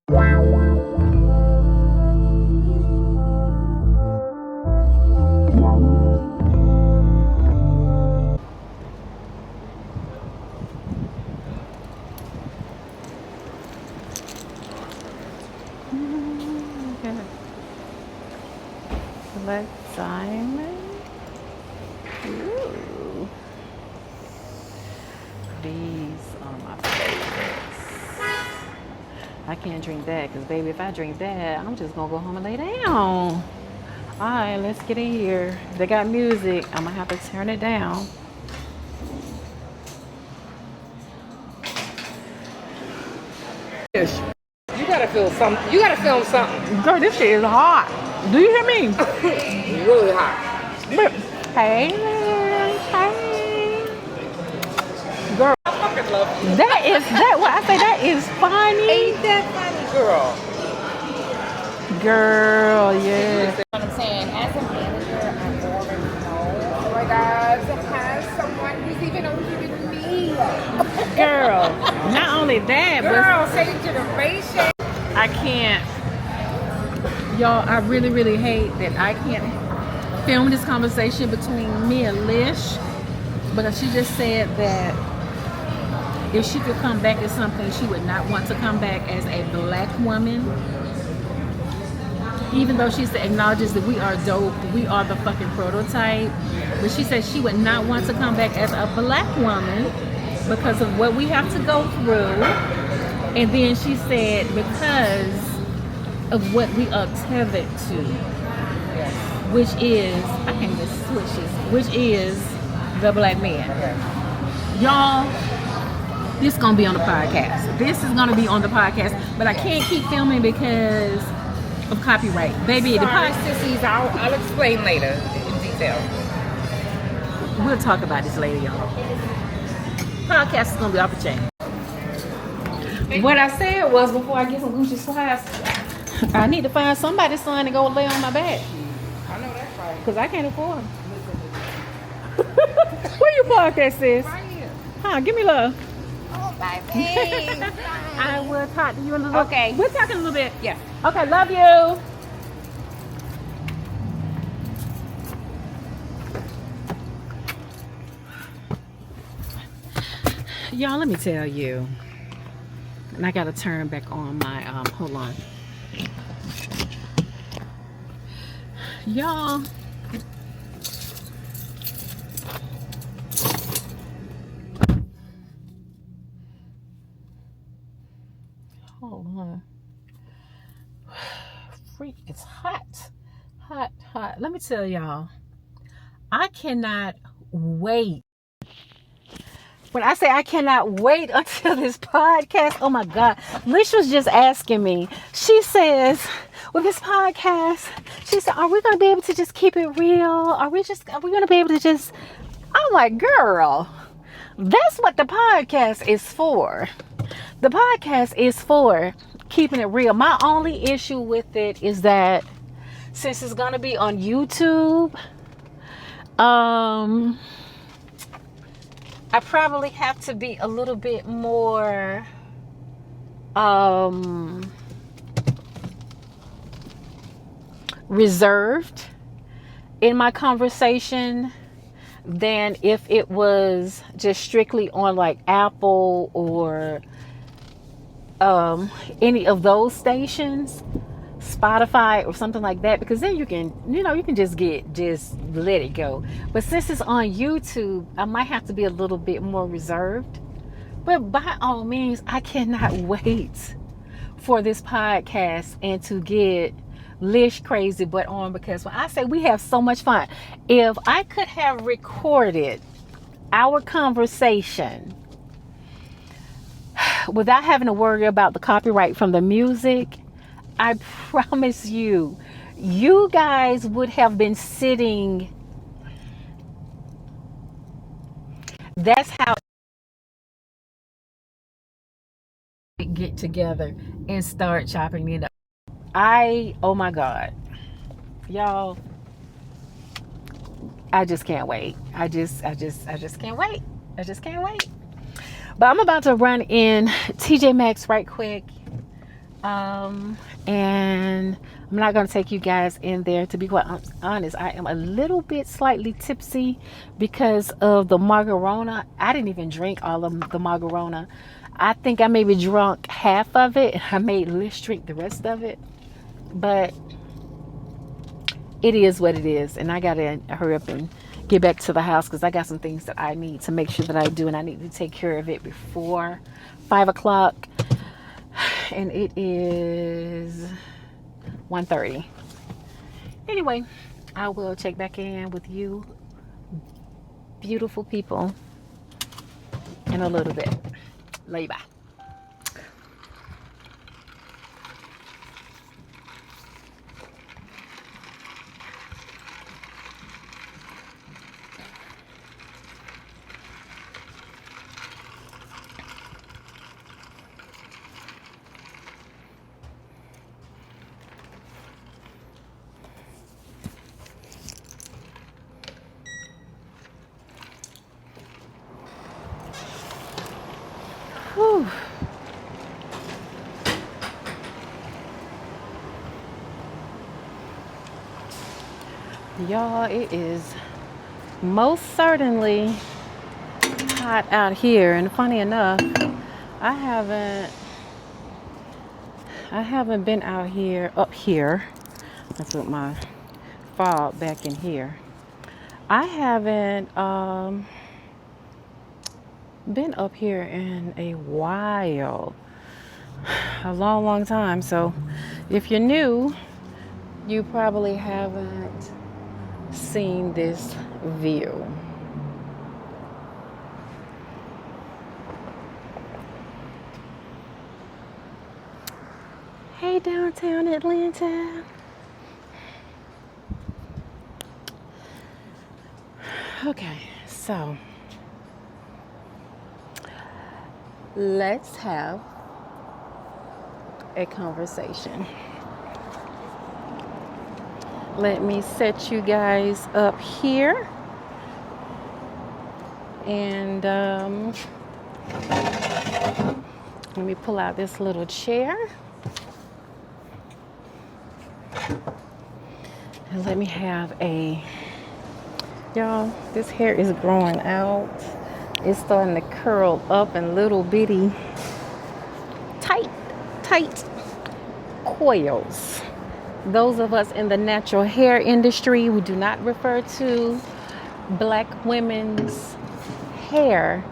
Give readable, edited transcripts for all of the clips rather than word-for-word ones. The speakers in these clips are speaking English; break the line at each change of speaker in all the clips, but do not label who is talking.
Black diamond. Ooh. These are my favorites. I can't drink that because, baby, if I drink that, I'm just going to go home and lay down. All right, let's get in here. They got music. I'm going to have to turn it down.
You gotta feel something. You gotta film something.
Girl, this shit is hot. Do you hear me?
Really hot.
Hey. Girl,
I fucking love you.
What I say, that is funny.
Ain't that funny, girl?
Girl, yeah.
What I'm saying, as a manager, I already know. Oh my God, to have someone who's even older than me.
Girl, not only that,
Girl, second generation.
I can't. Y'all, I really, really hate that I can't film this conversation between me and Lish, because she just said that if she could come back as something, she would not want to come back as a black woman. Even though she acknowledges that we are dope, we are the fucking prototype, but she said she would not want to come back as a black woman because of what we have to go through. And then she said because of what we are tethered to, which is, I can't even switch this, which is the black man. Y'all, this is gonna be on the podcast. This is gonna be on the podcast, but I can't keep filming because of copyright. Baby,
Sorry, sissies, I'll explain later in detail.
We'll talk about this later, y'all. Podcast is gonna be off the chain. What I said was, before I get some Gucci slides, I need to find somebody's son to go lay on my back.
I know that's right.
Because I can't afford them. Where you park at, sis?
Right here.
Huh, give me love.
Oh, baby.
I will talk to you in a little bit.
Okay.
We'll talk in a little bit.
Yeah.
Okay, love you. Y'all, let me tell you. And I gotta turn back on my, hold on. Y'all. Hold on. Freak, it's hot. Hot, hot. Let me tell y'all. I cannot wait. When I say I cannot wait until this podcast, oh my God. Lish was just asking me. She says, with this podcast, she said, are we going to be able to just keep it real? Are we going to be able to just, I'm like, girl, that's what the podcast is for. The podcast is for keeping it real. My only issue with it is that since it's going to be on YouTube, I probably have to be a little bit more reserved in my conversation than if it was just strictly on like Apple or any of those stations, Spotify or something like that, because then you can just let it go. But since it's on YouTube, I might have to be a little bit more reserved. But by all means, I cannot wait for this podcast and to get Lish crazy butt on, because when I say we have so much fun, if I could have recorded our conversation without having to worry about the copyright from the music, I promise you, you guys would have been sitting. That's how we get together and start chopping it up. Oh my God, y'all, I just can't wait. I just can't wait. I just can't wait. But I'm about to run in TJ Maxx right quick. And I'm not going to take you guys in there. To be quite honest, I am a little bit slightly tipsy because of the margarona. I didn't even drink all of the margarona. I think I maybe drunk half of it. I made Liz drink the rest of it. But it is what it is. And I got to hurry up and get back to the house because I got some things that I need to make sure that I do. And I need to take care of it before 5 o'clock. And it is 1:30. Anyway, I will check back in with you beautiful people in a little bit. Love you, bye. Whew. Y'all, it is most certainly hot out here, and funny enough, I haven't been out here up here. Let's put my fob back in here. I haven't been up here in a while, a long time. So if you're new, you probably haven't seen this view. Hey, downtown Atlanta. Okay, so let's have a conversation. Let me set you guys up here. And let me pull out this little chair. And let me have y'all, this hair is growing out. It's starting to curl up in little bitty tight coils. Those of us in the natural hair industry, we do not refer to black women's hair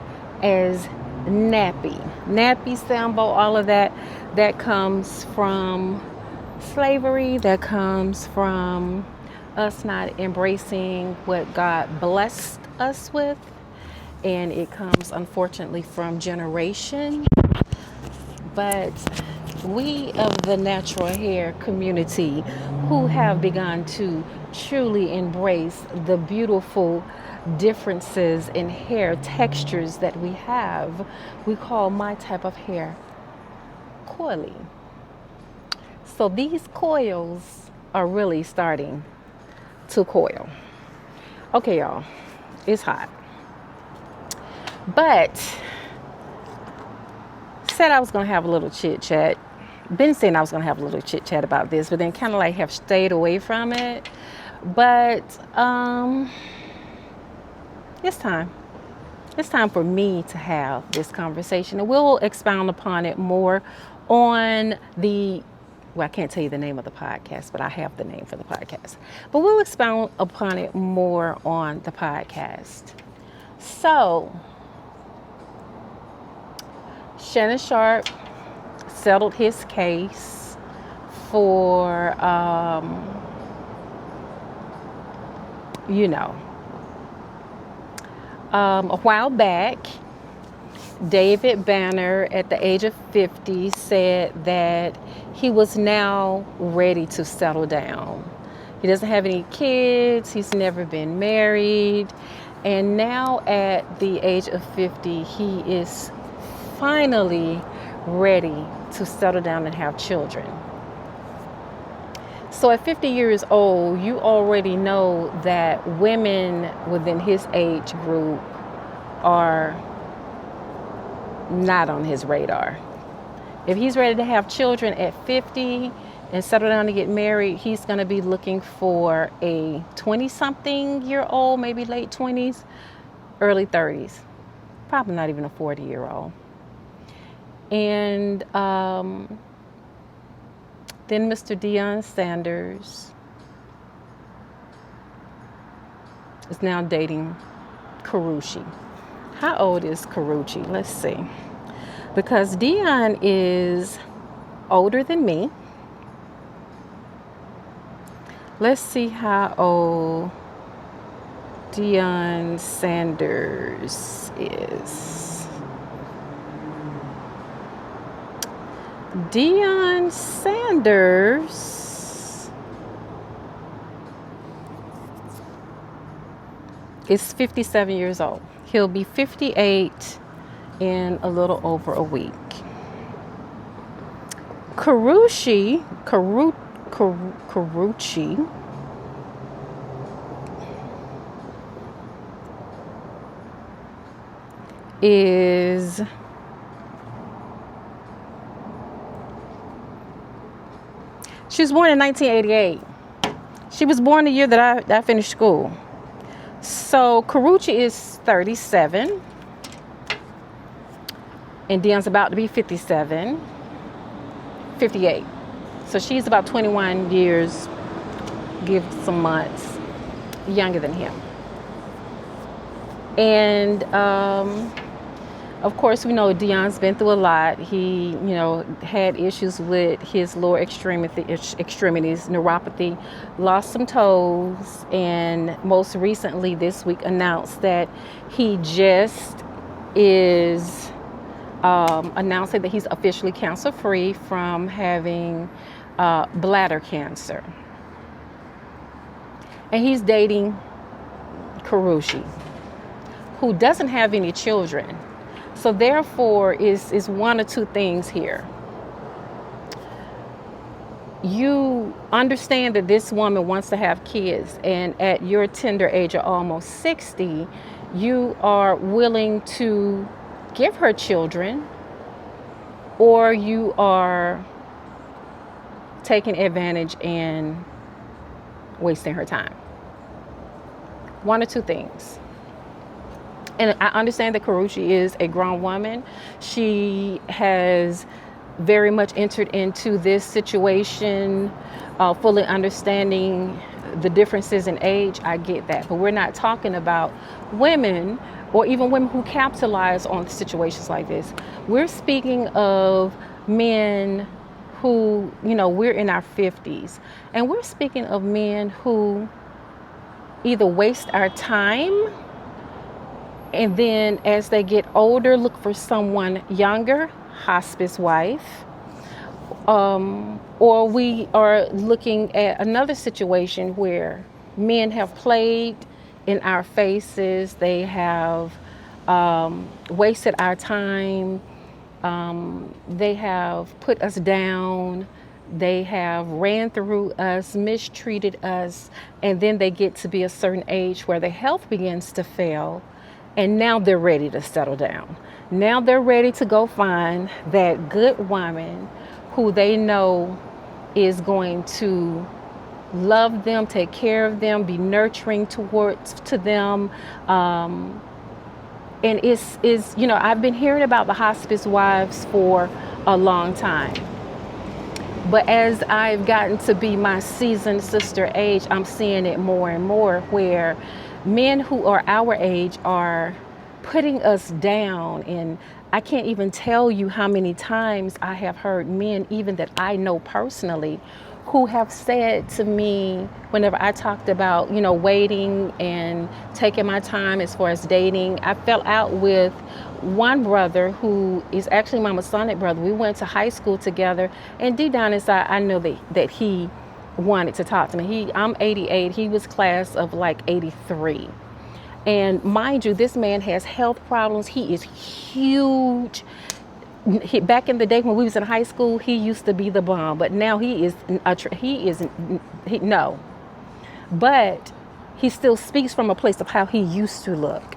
as nappy, sambo, all of that comes from slavery, that comes from us not embracing what God blessed us with, and it comes unfortunately from generation. But we of the natural hair community who have begun to truly embrace the beautiful differences in hair textures that we have, we call my type of hair coily. So these coils are really starting to coil. Okay, y'all, it's hot. But said I was gonna have a little chit chat. Been saying I was gonna have a little chit chat about this, but then kind of like have stayed away from it. But it's time. It's time for me to have this conversation, and we'll expound upon it more on I can't tell you the name of the podcast, but I have the name for the podcast. But we'll expound upon it more on the podcast. So, Shannon Sharp settled his case for, a while back. David Banner, at the age of 50, said that he was now ready to settle down. He doesn't have any kids. He's never been married. And now at the age of 50, he is finally ready to settle down and have children. So at 50 years old, you already know that women within his age group are not on his radar. If he's ready to have children at 50 and settle down to get married, he's going to be looking for a 20-something-year-old, maybe late 20s, early 30s. Probably not even a 40-year-old. And then Mr. Deion Sanders is now dating Karrueche. How old is Karrueche? Let's see. Because Deion is older than me. Let's see how old Deion Sanders is. Deion Sanders is 57 years old. He'll be 58 in a little over a week. Karrueche is she was born in 1988. She was born the year that I finished school. So Karrueche is 37. And Deion's about to be 58. So she's about 21 years, give some months, younger than him. And of course, we know Deion's been through a lot. He, had issues with his lower extremities, neuropathy, lost some toes, and most recently this week announced that he just is announcing that he's officially cancer-free from having bladder cancer. And he's dating Karrueche, who doesn't have any children. So therefore is one or two things here. You understand that this woman wants to have kids, and at your tender age of almost 60, you are willing to give her children, or you are taking advantage and wasting her time. One or two things. And I understand that Karrueche is a grown woman. She has very much entered into this situation, fully understanding the differences in age. I get that. But we're not talking about women, or even women who capitalize on situations like this. We're speaking of men who, we're in our 50s. And we're speaking of men who either waste our time, and then as they get older, look for someone younger, hospice wife. Or we are looking at another situation where men have played in our faces. They have wasted our time. They have put us down. They have ran through us, mistreated us, and then they get to be a certain age where their health begins to fail, and now they're ready to settle down. Now they're ready to go find that good woman who they know is going to love them, take care of them, be nurturing to them. And it's I've been hearing about the hospice wives for a long time. But as I've gotten to be my seasoned sister age, I'm seeing it more and more, where men who are our age are putting us down. And I can't even tell you how many times I have heard men, even that I know personally, who have said to me, whenever I talked about, waiting and taking my time as far as dating, I fell out with one brother who is actually my Masonic brother. We went to high school together, and deep down inside, I know that he wanted to talk to me. I'm 88. He was class of like 83. And mind you, this man has health problems. He is huge. Back in the day when we was in high school, he used to be the bomb, but now but he still speaks from a place of how he used to look.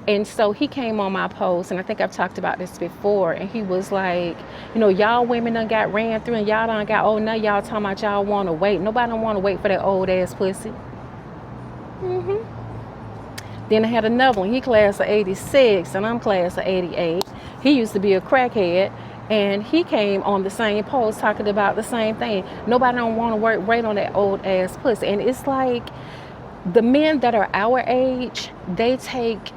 And so he came on my post, and I think I've talked about this before, and he was like, y'all women done got ran through, and y'all done got, oh, now y'all talking about y'all want to wait. Nobody don't want to wait for that old ass pussy. Then I had another one. He class of 86, and I'm class of 88. He used to be a crackhead, and he came on the same post talking about the same thing. Nobody don't want to wait on that old ass pussy. And it's like the men that are our age, they take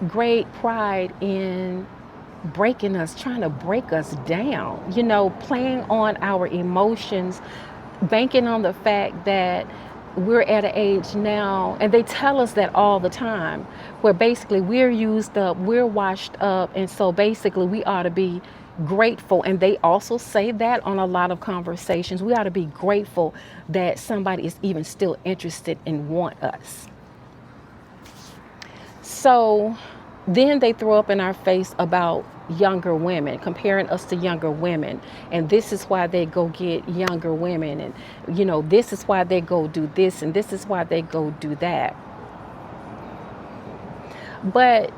great pride in breaking us, trying to break us down, playing on our emotions, banking on the fact that we're at an age now, and they tell us that all the time, where basically we're used up, we're washed up, and so basically we ought to be grateful. And they also say that on a lot of conversations, we ought to be grateful that somebody is even still interested and want us. So then they throw up in our face about younger women, comparing us to younger women. And this is why they go get younger women. And, this is why they go do this. And this is why they go do that. But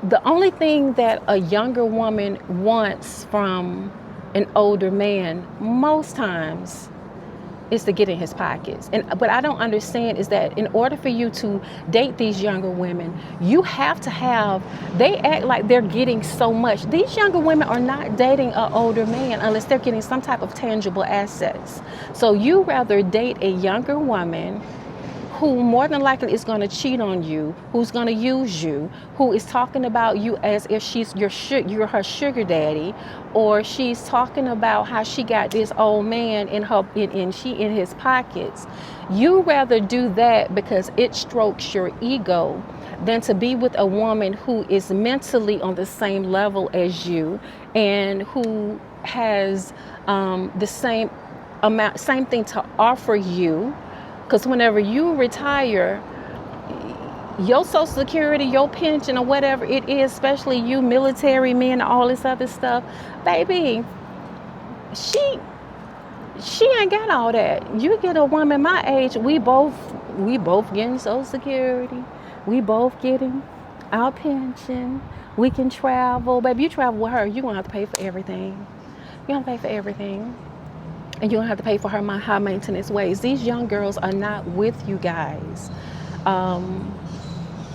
the only thing that a younger woman wants from an older man most times is to get in his pockets. But I don't understand is that in order for you to date these younger women, you have to have, they act like they're getting so much. These younger women are not dating an older man unless they're getting some type of tangible assets. So you rather date a younger woman who more than likely is going to cheat on you, who's going to use you, who is talking about you as if you're her sugar daddy, or she's talking about how she got this old man in his pockets. You rather do that because it strokes your ego than to be with a woman who is mentally on the same level as you and who has the same thing to offer you. Because whenever you retire, your Social Security, your pension, or whatever it is, especially you military men, all this other stuff, baby, she ain't got all that. You get a woman my age, we both getting Social Security, we both getting our pension, we can travel. Baby, you travel with her, you're going to have to pay for everything. You're going to pay for everything. And you don't have to pay for her high maintenance ways. These young girls are not with you guys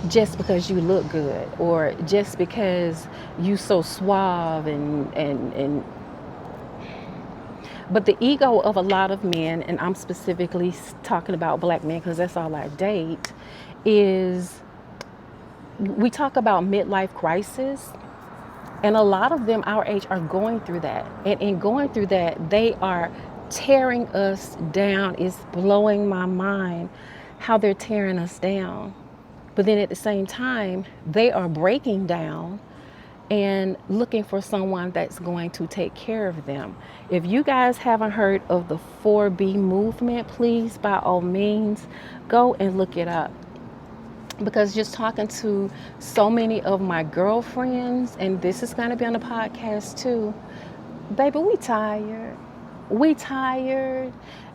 just because you look good or just because you so suave and but the ego of a lot of men, and I'm specifically talking about black men because that's all I date, is we talk about midlife crisis. And a lot of them our age are going through that. And in going through that, they are tearing us down. It's blowing my mind how they're tearing us down. But then at the same time, they are breaking down and looking for someone that's going to take care of them. If you guys haven't heard of the 4B movement, please, by all means, go and look it up. Because just talking to so many of my girlfriends, and this is going to be on the podcast too, baby, we tired.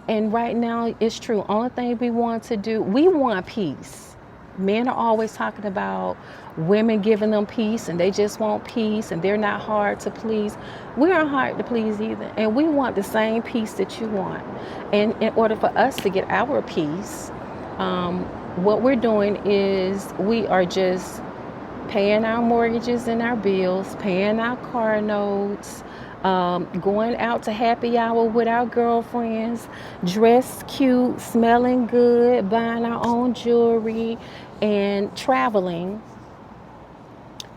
And right now, it's true. Only thing we want to do, we want peace. Men are always talking about women giving them peace, and they just want peace, and they're not hard to please. We aren't hard to please either. And we want the same peace that you want. And in order for us to get our peace, what we're doing is we are just paying our mortgages and our bills, paying our car notes, going out to happy hour with our girlfriends, dressed cute, smelling good, buying our own jewelry, and traveling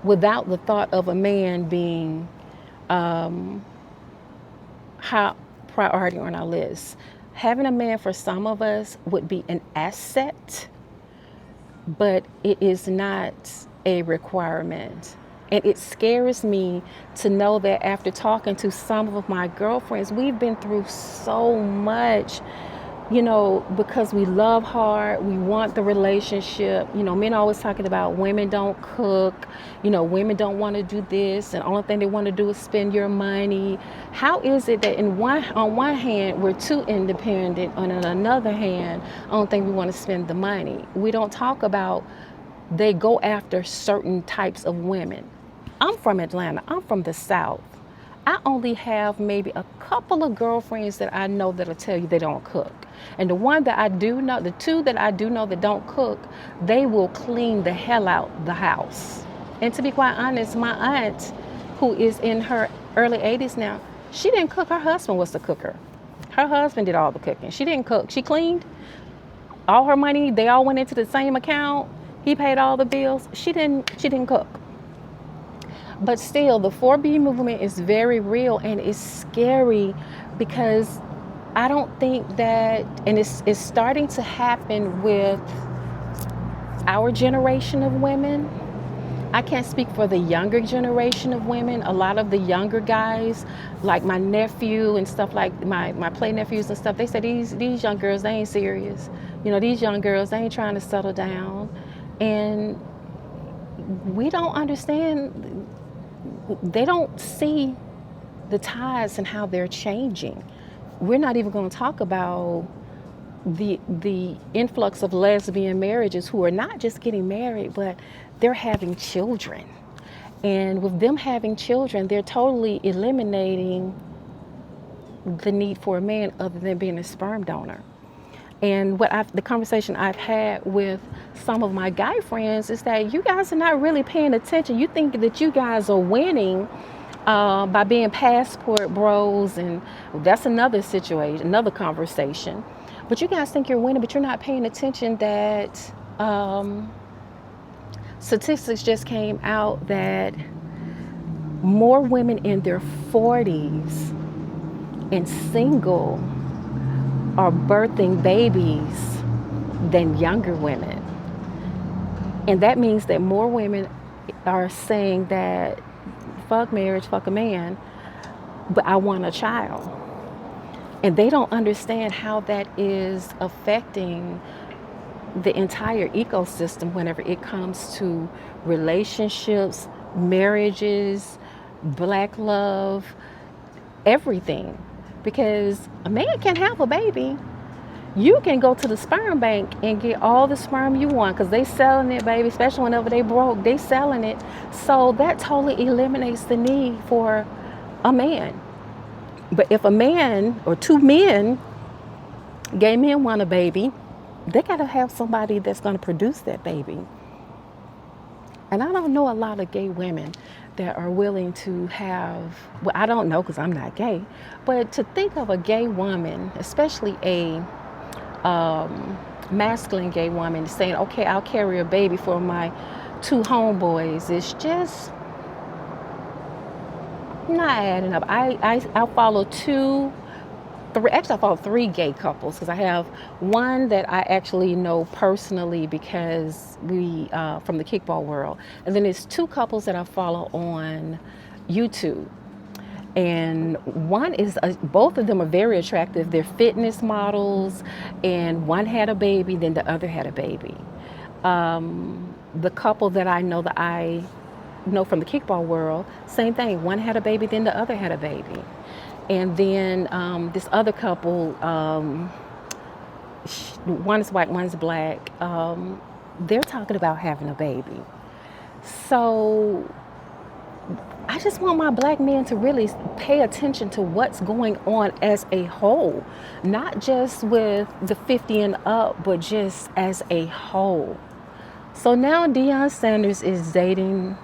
without the thought of a man being high priority on our list. Having a man for some of us would be an asset, but it is not a requirement. And it scares me to know that after talking to some of my girlfriends, we've been through so much, because we love hard, we want the relationship. Men always talking about women don't cook, women don't want to do this, and the only thing they want to do is spend your money. How is it that on one hand, we're too independent, and on another hand, I don't think we want to spend the money? We don't talk about they go after certain types of women. I'm from Atlanta. I'm from the South. I only have maybe a couple of girlfriends that I know that'll tell you they don't cook. And the one that I do know, the two that I do know that don't cook, they will clean the hell out the house. And to be quite honest, my aunt, who is in her early 80s now, she didn't cook. Her husband was the cooker. Her husband did all the cooking. She didn't cook. She cleaned. All her money, they all went into the same account. He paid all the bills. She didn't cook. But still, the 4B movement is very real, and it's scary because I don't think that, and it's starting to happen with our generation of women. I can't speak for the younger generation of women. A lot of the younger guys, like my nephew and stuff, like my play nephews and stuff, they say these young girls, they ain't serious. You know, these young girls, they ain't trying to settle down. And we don't understand, they don't see the tides and how they're changing. We're not even going to talk about the influx of lesbian marriages who are not just getting married, but they're having children. And with them having children, they're totally eliminating the need for a man other than being a sperm donor. And the conversation I've had with some of my guy friends is that you guys are not really paying attention. You think that you guys are winning by being passport bros, and that's another situation, another conversation. But you guys think you're winning, but you're not paying attention that statistics just came out that more women in their 40s and single are birthing babies than younger women. And that means that more women are saying that fuck marriage, fuck a man, but I want a child. And they don't understand how that is affecting the entire ecosystem whenever it comes to relationships, marriages, black love, everything. Because a man can have a baby. You can go to the sperm bank and get all the sperm you want because they selling it, baby, especially whenever they broke, they selling it. So that totally eliminates the need for a man. But if a man or two men, gay men want a baby, they got to have somebody that's going to produce that baby. And I don't know a lot of gay women that are willing to have, well, I don't know because I'm not gay, but to think of a gay woman, especially a masculine gay woman, saying, okay, I'll carry a baby for my two homeboys, it's just not adding up. I follow I follow three gay couples because I have one that I actually know personally because we from the kickball world, and then there's two couples that I follow on YouTube. And one is, both of them are very attractive. They're fitness models, and one had a baby, then the other had a baby. The couple that I know from the kickball world, same thing. One had a baby, then the other had a baby. And then this other couple, one is white, one's black. They're talking about having a baby. So I just want my black men to really pay attention to what's going on as a whole, not just with the 50 and up, but just as a whole. So now Deion Sanders is dating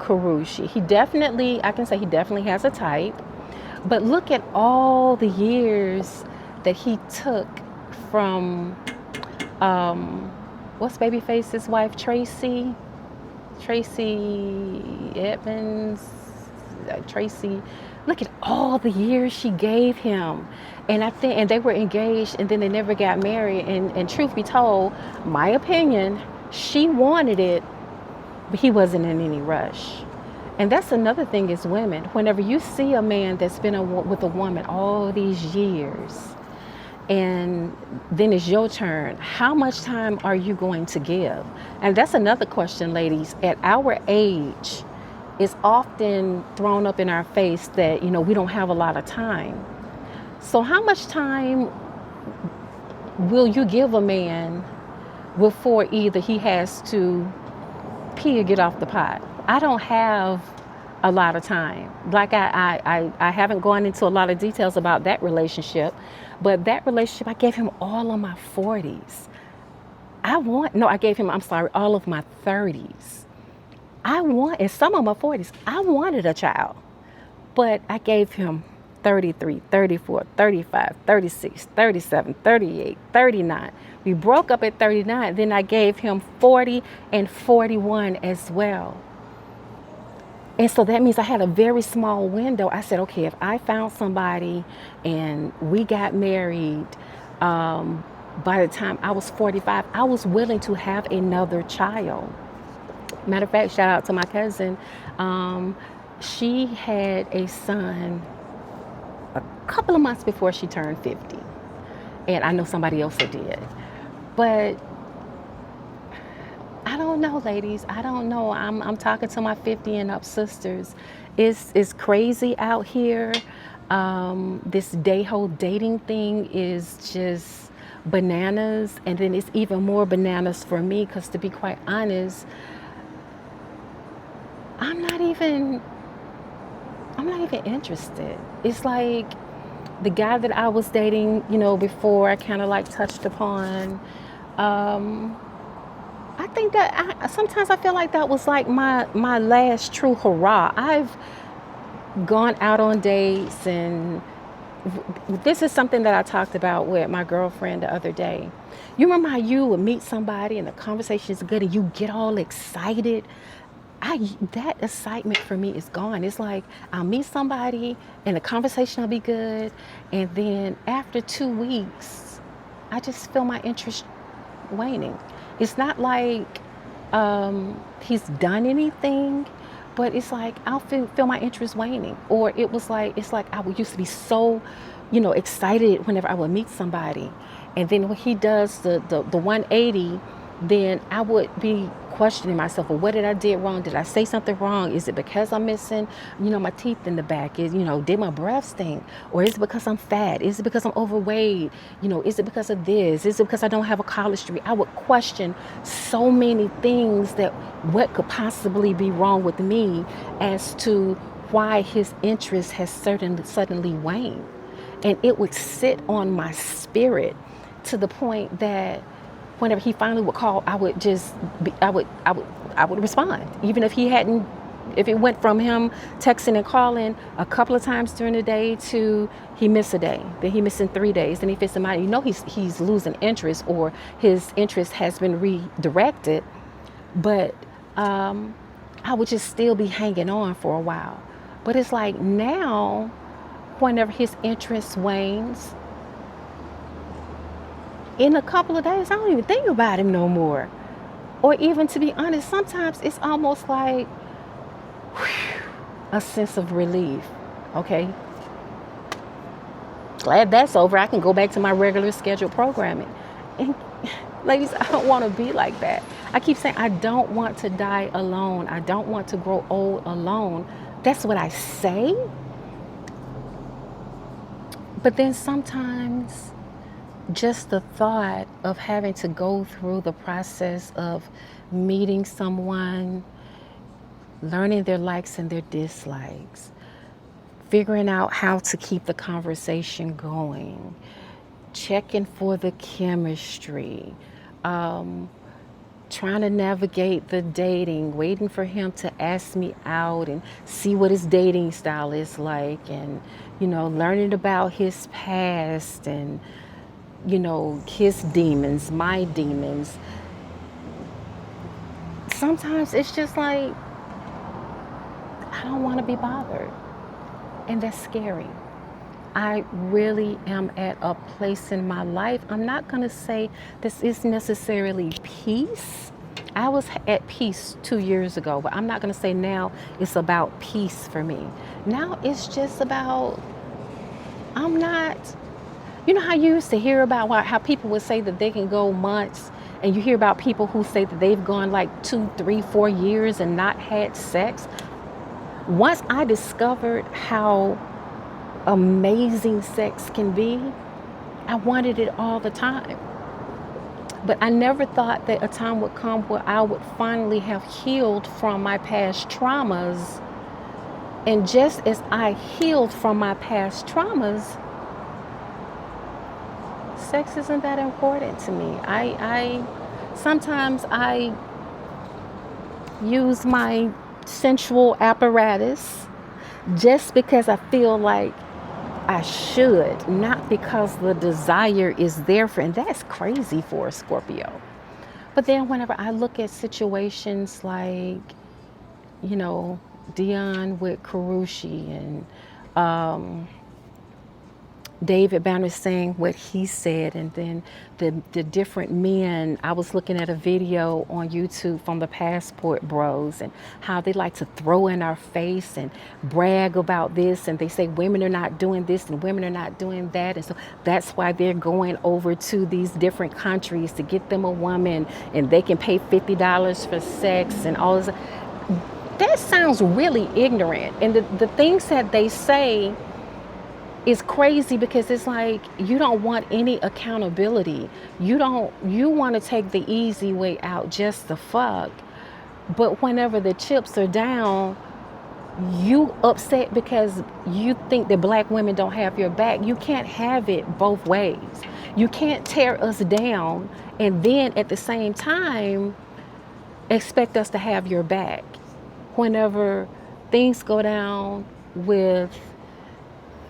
Karrueche. I can say he definitely has a type, but look at all the years that he took from, what's Babyface's wife, Tracy Edmonds, Tracy. Look at all the years she gave him. And they were engaged and then they never got married. And truth be told, my opinion, she wanted it, but he wasn't in any rush. And that's another thing is women. Whenever you see a man that's been with a woman all these years, and then it's your turn, how much time are you going to give? And that's another question, ladies. At our age, it's often thrown up in our face that, we don't have a lot of time. So how much time will you give a man before either he has to pee or get off the pot. I don't have a lot of time. Like I haven't gone into a lot of details about that relationship, but that relationship I gave him all of my 40s. I gave him, I'm sorry, all of my 30s. And some of my 40s, I wanted a child, but I gave him 33, 34, 35, 36, 37, 38, 39. We broke up at 39. Then I gave him 40 and 41 as well. And so that means I had a very small window. I said, okay, if I found somebody and we got married, by the time I was 45, I was willing to have another child. Matter of fact, shout out to my cousin. She had a son a couple of months before she turned 50. And I know somebody else that did. But I don't know, ladies. I don't know. I'm talking to my 50 and up sisters. It's crazy out here. This whole dating thing is just bananas. And then it's even more bananas for me because, to be quite honest, I'm not even interested. It's like the guy that I was dating, before I kind of like touched upon. I think that sometimes I feel like that was like my last true hurrah. I've gone out on dates, and this is something that I talked about with my girlfriend the other day. You remember how you would meet somebody and the conversation is good and you get all excited? That excitement for me is gone. It's like I'll meet somebody and the conversation will be good, and then after 2 weeks, I just feel my interest waning. It's not like he's done anything, but it's like I'll feel my interest waning. Or it's like I used to be so, excited whenever I would meet somebody, and then when he does the 180, then I would be questioning myself. Well, what did I did wrong? Did I say something wrong? Is it because I'm missing, my teeth in the back? Did my breath stink? Or is it because I'm fat? Is it because I'm overweight? Is it because of this? Is it because I don't have a college degree? I would question so many things that what could possibly be wrong with me as to why his interest has suddenly waned. And it would sit on my spirit to the point that whenever he finally would call, I would respond. Even if if it went from him texting and calling a couple of times during the day to he missed a day, then he missing 3 days, then he missed somebody, he's losing interest, or his interest has been redirected. But I would just still be hanging on for a while. But it's like now, whenever his interest wanes, in a couple of days, I don't even think about him no more. Or even, to be honest, sometimes it's almost like a sense of relief. Okay, glad that's over. I can go back to my regular scheduled programming. And ladies, I don't want to be like that. I keep saying I don't want to die alone. I don't want to grow old alone. That's what I say. But then sometimes just the thought of having to go through the process of meeting someone, learning their likes and their dislikes, figuring out how to keep the conversation going, checking for the chemistry, trying to navigate the dating, waiting for him to ask me out and see what his dating style is like, and learning about his past, and his demons, my demons. Sometimes it's just like I don't want to be bothered, and that's scary. I really am at a place in my life. I'm not going to say this is necessarily peace. I was at peace 2 years ago, but I'm not going to say now it's about peace for me. Now it's just about, I'm not, how you used to hear about how people would say that they can go months, and you hear about people who say that they've gone like 2, 3, 4 years and not had sex. Once I discovered how amazing sex can be, I wanted it all the time. But I never thought that a time would come where I would finally have healed from my past traumas. And just as I healed from my past traumas, sex isn't that important to me. I sometimes I use my sensual apparatus just because I feel like I should, not because the desire is there for, and that's crazy for a Scorpio. But then whenever I look at situations like, you know, Deion with Karrueche and David Banner saying what he said, and then the different men. I was looking at a video on YouTube from the Passport Bros and how they like to throw in our face and brag about this, and they say women are not doing this and women are not doing that, and so that's why they're going over to these different countries to get them a woman, and they can pay $50 for sex and all this. That sounds really ignorant, and the things that they say is crazy because it's like you don't want any accountability. You want to take the easy way out just to fuck. But whenever the chips are down, you upset because you think that black women don't have your back. You can't have it both ways. You can't tear us down and then at the same time expect us to have your back. Whenever things go down with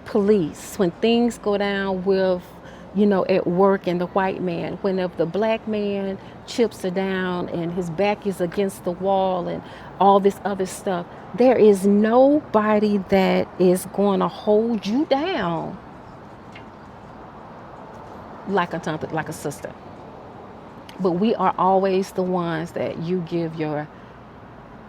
police, when things go down with, at work and the white man, whenever the black man chips are down and his back is against the wall and all this other stuff, there is nobody that is going to hold you down like a sister. But we are always the ones that you give your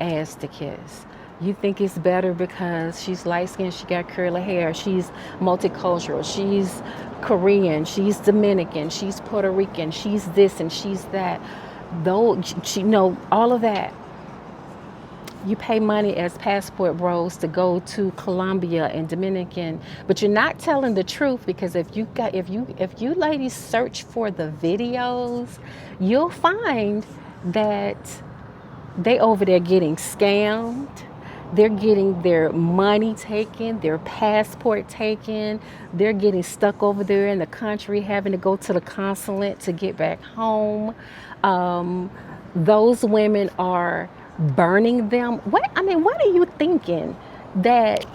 ass to kiss. You think it's better because she's light skinned, she got curly hair, she's multicultural, she's Korean, she's Dominican, she's Puerto Rican, she's this and she's that. Though all of that. You pay money as Passport Bros to go to Colombia and Dominican, but you're not telling the truth, because if you ladies search for the videos, you'll find that they over there getting scammed. They're getting their money taken, their passport taken. They're getting stuck over there in the country, having to go to the consulate to get back home. Those women are burning them. What are you thinking? That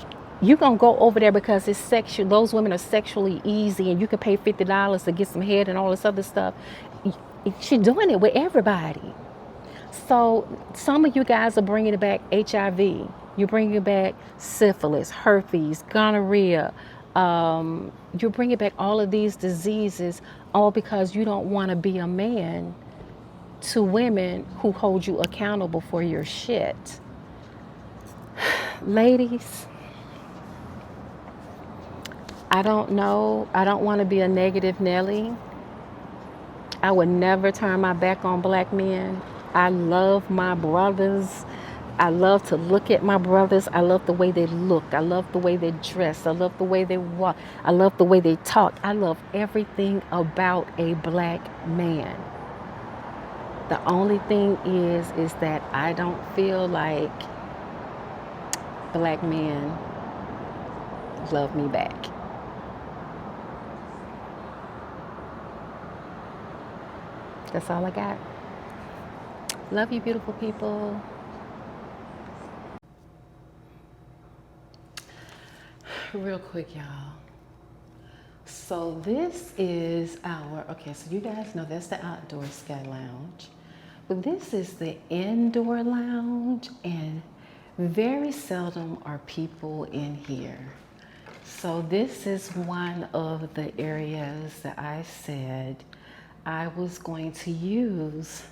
you're going to go over there because it's sexual? Those women are sexually easy and you can pay $50 to get some head and all this other stuff. She's doing it with everybody. So some of you guys are bringing back HIV. You're bringing back syphilis, herpes, gonorrhea. You're bringing back all of these diseases all because you don't want to be a man to women who hold you accountable for your shit. Ladies, I don't know. I don't want to be a negative Nelly. I would never turn my back on black men. I love my brothers. I love to look at my brothers. I love the way they look. I love the way they dress. I love the way they walk. I love the way they talk. I love everything about a black man. The only thing is that I don't feel like black men love me back. That's all I got. Love you, beautiful people. Real quick, y'all. So this is so you guys know that's the outdoor sky lounge. But this is the indoor lounge, and very seldom are people in here. So this is one of the areas that I said I was going to use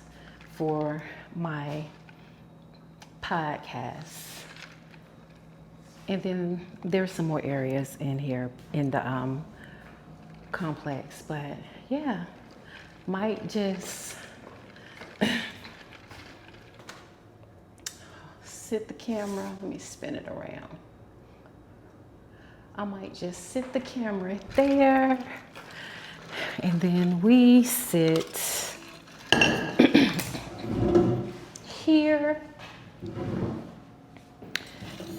for my podcast. And then there's some more areas in here in the complex, but yeah, might just sit the camera. Let me spin it around. I might just sit the camera there, and then we sit here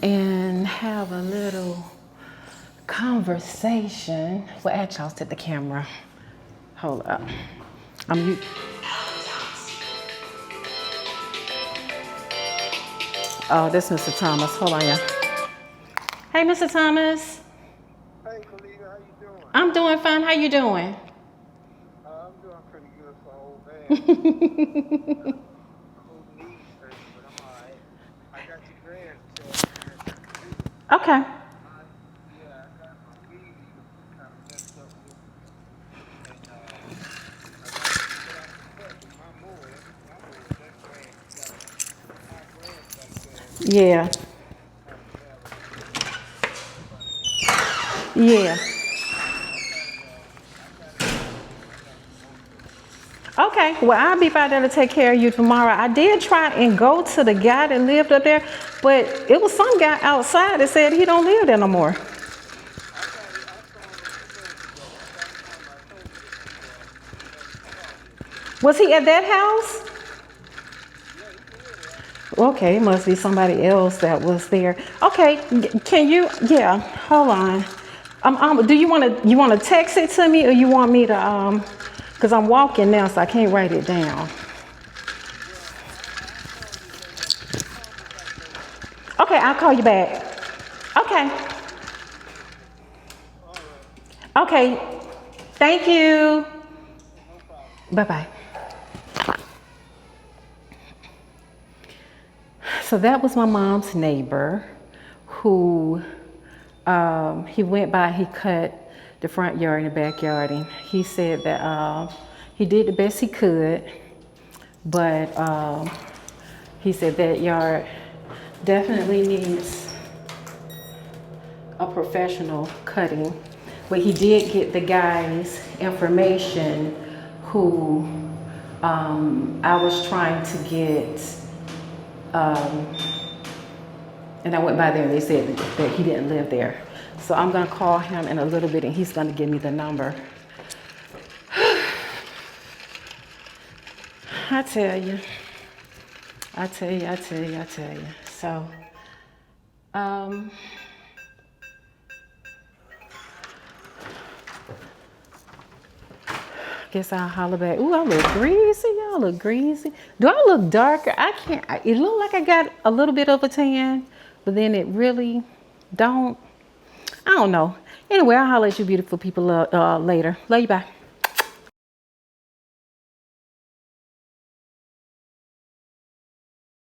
and have a little conversation. Well, actually, I'll set the camera. Hold up. Oh, this is Mr. Thomas. Hold on, y'all. Hey, Mr. Thomas.
Hey, Kalita, how you doing?
I'm doing fine. How you doing?
I'm doing pretty good for old man. Old knees hurt, but I'm all right. I got your grandchild.
Okay.
Yeah, I got my weed kind of messed up with me. And I got to get out the cut with my mower. My mower, that brand, got high grass back there.
Yeah.
Kind of have a somebody to do.
Yeah.
I got it all. I got the motor.
Okay. Well, I'll be by there to take care of you tomorrow. I did try and go to the guy that lived up there, but it was some guy outside that said he don't live there no more.
I saw him a few minutes ago. That's the time I told you to come never come out here.
Was he at that house?
Yeah, he can hear that.
Okay, it must be somebody else that was there. Okay, can you? Yeah, hold on. Do you want to text it to me, or you want me to Because I'm walking now, so I can't write it down.
Well, I'll call you later. Call me back later.
Okay, I'll call you back. Okay.
All right.
Okay. Thank you.
No problem.
Bye-bye. So that was my mom's neighbor who he went by, he cut the front yard and the backyard, and he said that he did the best he could, but he said that yard definitely needs a professional cutting. But he did get the guy's information who I was trying to get, and I went by there and they said that he didn't live there. So I'm gonna call him in a little bit and he's gonna give me the number. I tell you. So, guess I'll holler back. Ooh, I look greasy. Y'all look greasy. Do I look darker? I can't. It look like I got a little bit of a tan, but then it really don't. I don't know. Anyway, I'll holler at you beautiful people later. Love you, bye.